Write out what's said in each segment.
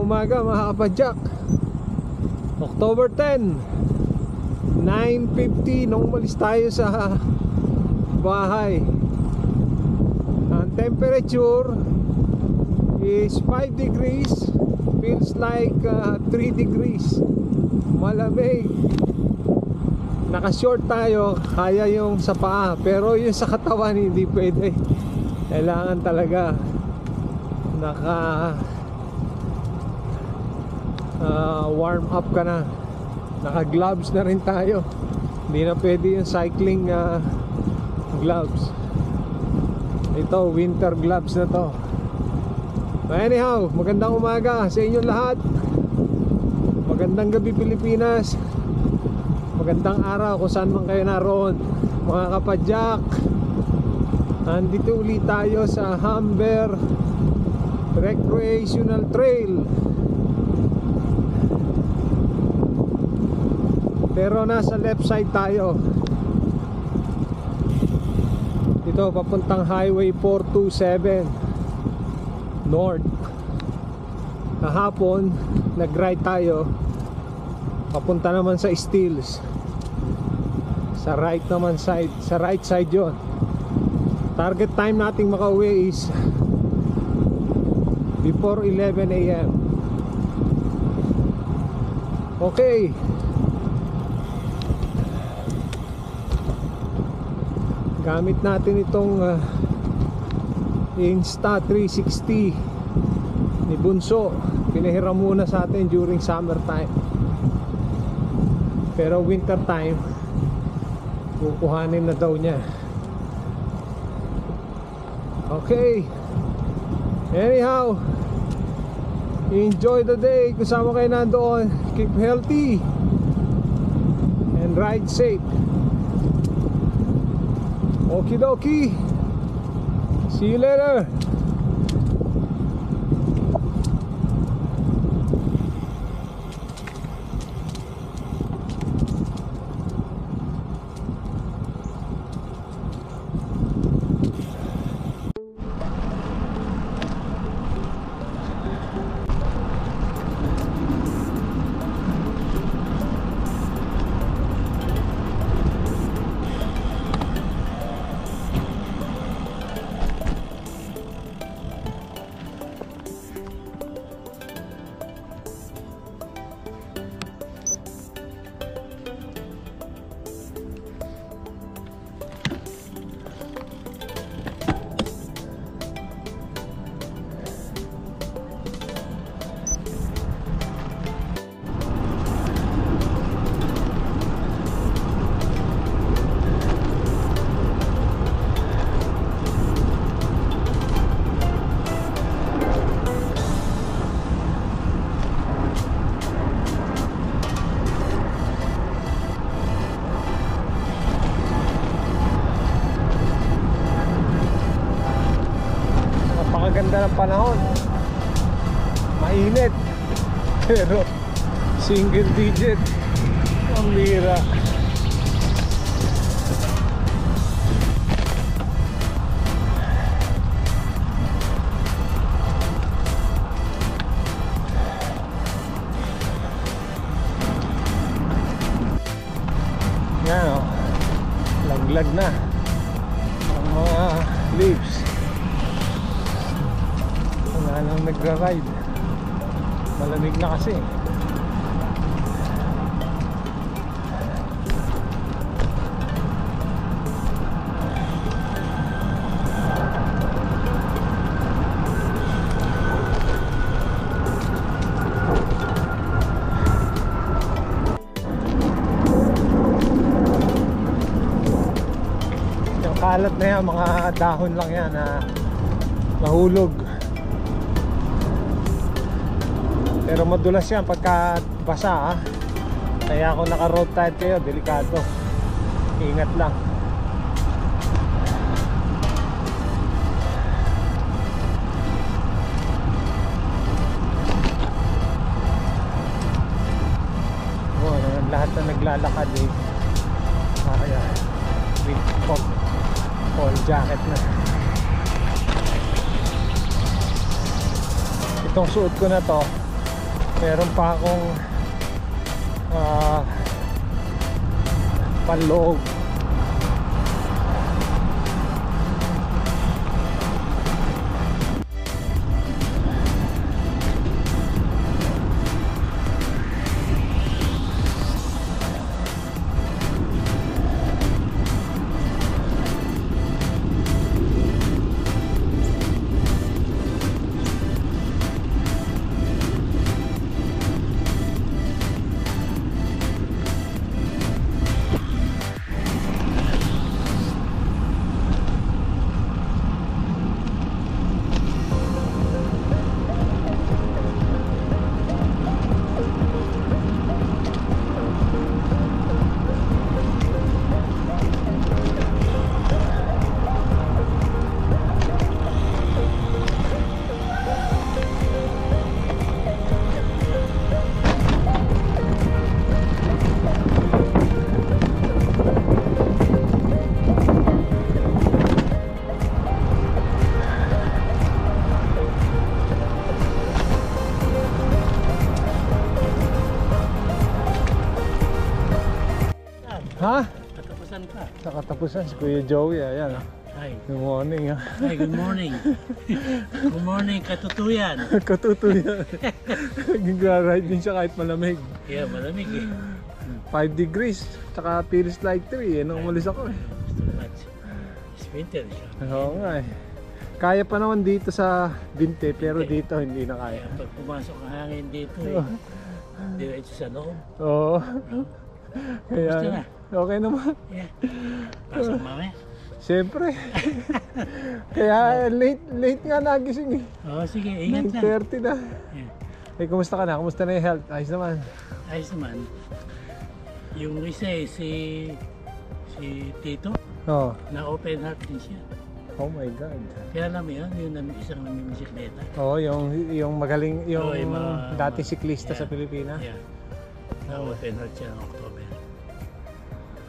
umaga mga kapadyak. October 10, 9:50 nung umalis tayo sa bahay. Ang temperature is 5 degrees. Feels like 3 degrees. Malamig. Naka-short tayo, kaya yung sa paa, pero yung sa katawan hindi pwede. Kailangan talaga warm up ka na. Naka gloves na rin tayo. Hindi na pwede yung cycling gloves. Ito winter gloves na to. Anyhow, magandang umaga sa inyong lahat. Magandang gabi Pilipinas. Magandang araw kung saan man kayo naroon, mga kapadyak. Nandito ulit tayo sa Humber Recreational Trail. Pero nasa left side tayo. Ito papuntang Highway 427 North. Kahapon nag-ride tayo papunta naman sa Steels. Sa right naman side, sa right side yon. Target time nating makauwi is before 11 AM. Okay. Gamit natin itong Insta360 ni Bunso. Pinahiram muna sa atin during summer time. Pero winter time kukuhanin na daw niya. Okay. Anyhow, enjoy the day. Kasama kayo nandoon. Keep healthy and ride safe. Okie dokie. See you later. Ganda ng panahon, mainit pero single digit ang bira. Yan o, laglag na ang mga leaves. Wala nang nagra-ride. Malamig na kasi. Yung kalat na yan, mga dahon lang yan na nahulog. Pero madulas yan pagka basa. Kaya kung naka road tire kayo, delikado. Ingat lang. Lahat na naglalakad kaya with all jacket na. Itong suot ko na to Meron pa akong panloob. Ha? Katapusan ka. Sa katapusan, si Kuya Joey, ayan. Hi. Good morning. Hi, good morning. Good morning, katutuyan. Katutuyan. Nagra-ride din siya kahit malamig. Yeah, malamig eh. 5 degrees, tsaka feels like 3 nung umalis ako eh. Too much. It's winter siya. Oo nga eh. Kaya pa naman dito sa Binte, pero dito hindi na kaya. Kaya pag pumasok ang hangin dito eh, diretso sa loob. Oo. Kaya, Gusto na? okay naman. Yeah. Pasok mamaya. Siyempre. Kaya late nga nagising eh. Oo, sige, ingat lang. 9:30 na. Yeah. Eh, kumusta ka na? Kumusta na yung health? Ayos naman. Ayos naman. Yung isa eh, si Tito, Oo. na open heart din siya. Oh my God. Kaya alam mo yun, yung isang namimisikleta. Oo, yung magaling, yung Oo, yung mga- dati siklista yeah. sa Pilipinas. Yeah. Na open heart siya ng October.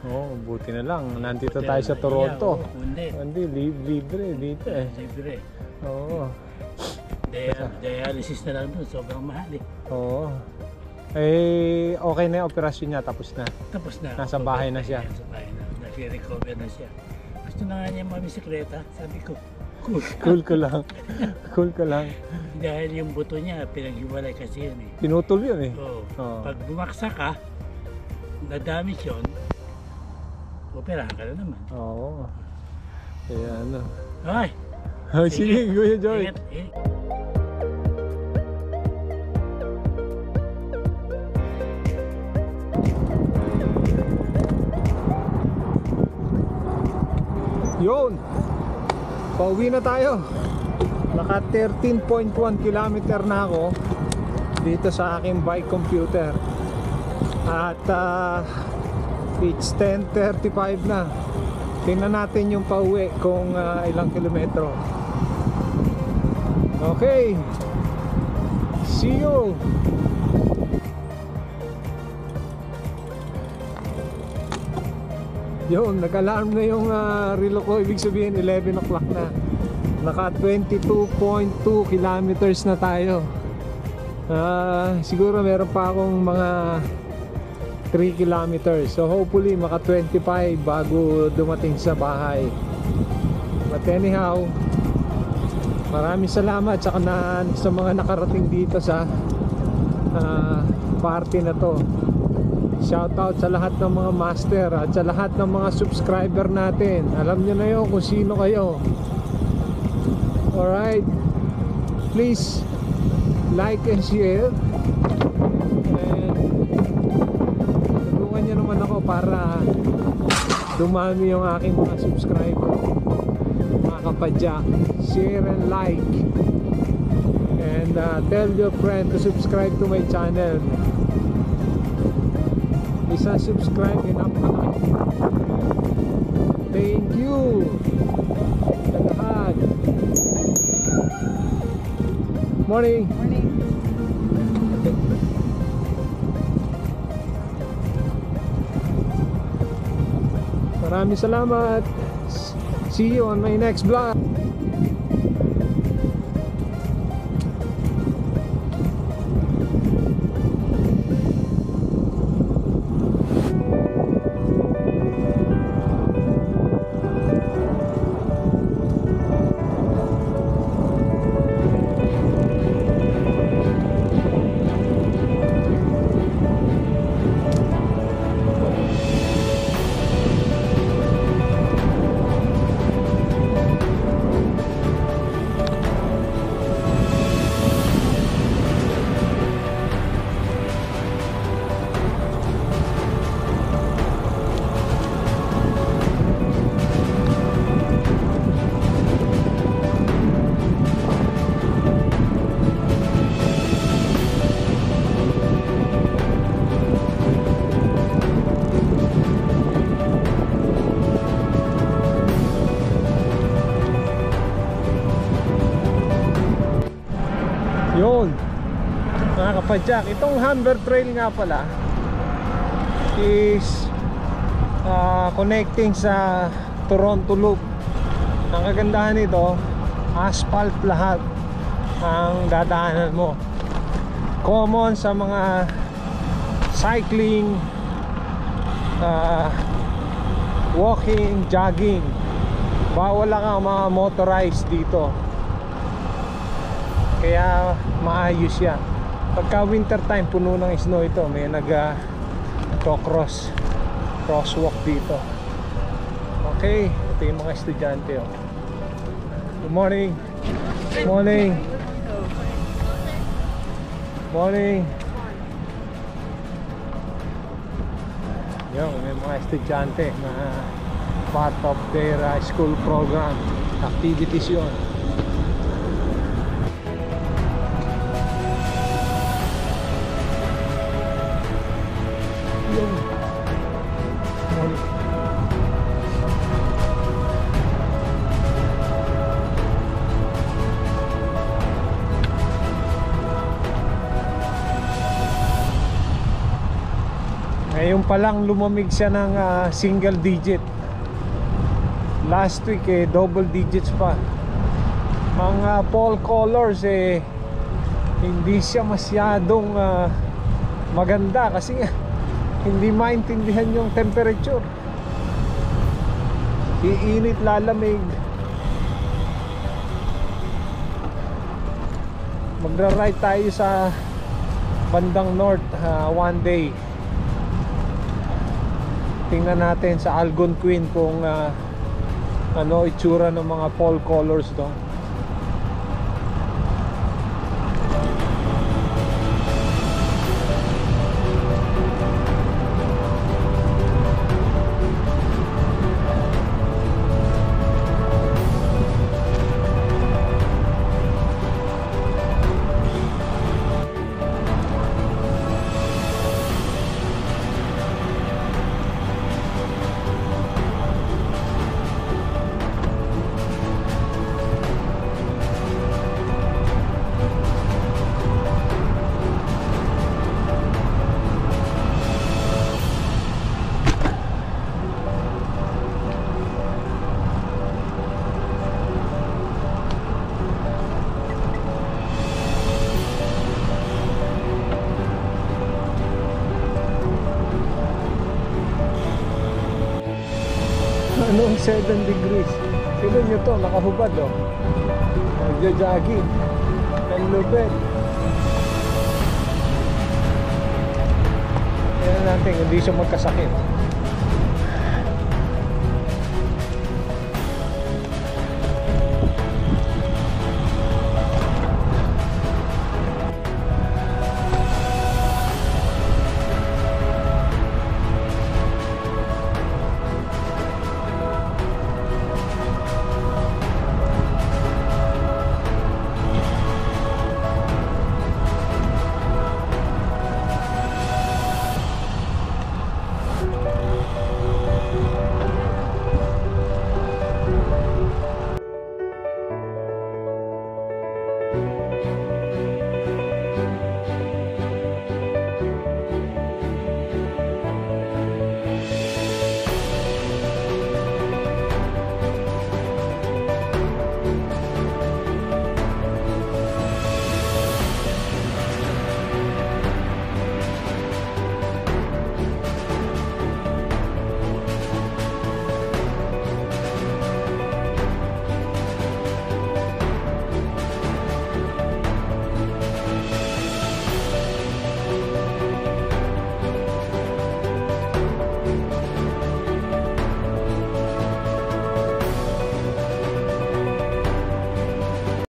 Oo, buti na lang. Nandito Buti tayo na sa lang. Toronto. Yeah, hindi. Hindi, libre dito eh. Libre. Oo. Dialysis na lang doon, sobrang mahal eh. Oo. Eh, okay na yung operasyon niya, tapos na. Tapos na. Nasa bahay na siya. Nasa bahay na. Nag-recover na siya. Gusto na nga niya mamisikleta. Sabi ko, cool. Cool ko lang. Cool ko lang. Dahil yung buto niya, pinag-iwalay kasi yun eh. Pinutol yun eh. Oo. Oo. Pag bumaksa ka, na-damage yun, operahan ka na naman. Oo. Kaya ano. Ay! Sige, Kuya Joy. Ingat, eh. Yun! Pauwi na tayo. Naka 13.1 kilometer na ako dito sa aking bike computer. At it's 10:35 na. Tingnan natin yung pauwi kung ilang kilometro. Okay. See you. Yun, nag-alarm na yung relo ko. Ibig sabihin 11 o'clock na. Naka 22.2 kilometers na tayo. Siguro meron pa akong mga 3 kilometers. So hopefully maka 25 bago dumating sa bahay. But anyhow, maraming salamat sa mga nakarating dito sa party na to. Shoutout sa lahat ng mga master at sa lahat ng mga subscriber natin. Alam nyo na yun kung sino kayo. Alright, please like and share. And tulungan nyo naman ako para dumami yung aking mga subscriber. Mga kapadya, share and like. And tell your friend to subscribe to my channel. Isa subscribe and napakalaking. Thank you sa lahat. Morning. Morning. Maraming salamat. See you on my next vlog. Papadyak. Itong Humber Trail nga pala is connecting sa Toronto Loop. Ang kagandahan nito, asphalt lahat ang dadaanan mo. Common sa mga cycling, walking, jogging. Bawal lang ang mga motorized dito. Kaya maayos yan. Pagka winter time, puno ng snow ito. May crosswalk dito. Okay, ito yung mga estudyante. Oh. Good morning. Morning. Morning. Yung may mga estudyante na part of their school program activities yun. Ngayon pa lang lumamig siya ng single digit. Last week double digits pa. Ang fall colors hindi siya masyadong maganda kasi hindi maintindihan yung temperature. Iinit, lalamig. Magra-ride tayo sa bandang north one day. Tingnan natin sa Algonquin kung ano itsura ng mga fall colors doon. Anong 7 degrees? Sino nyo to? Nakahubad oh. Nagja-jogging. Ang lubid. Tignan natin, hindi siya magkasakit.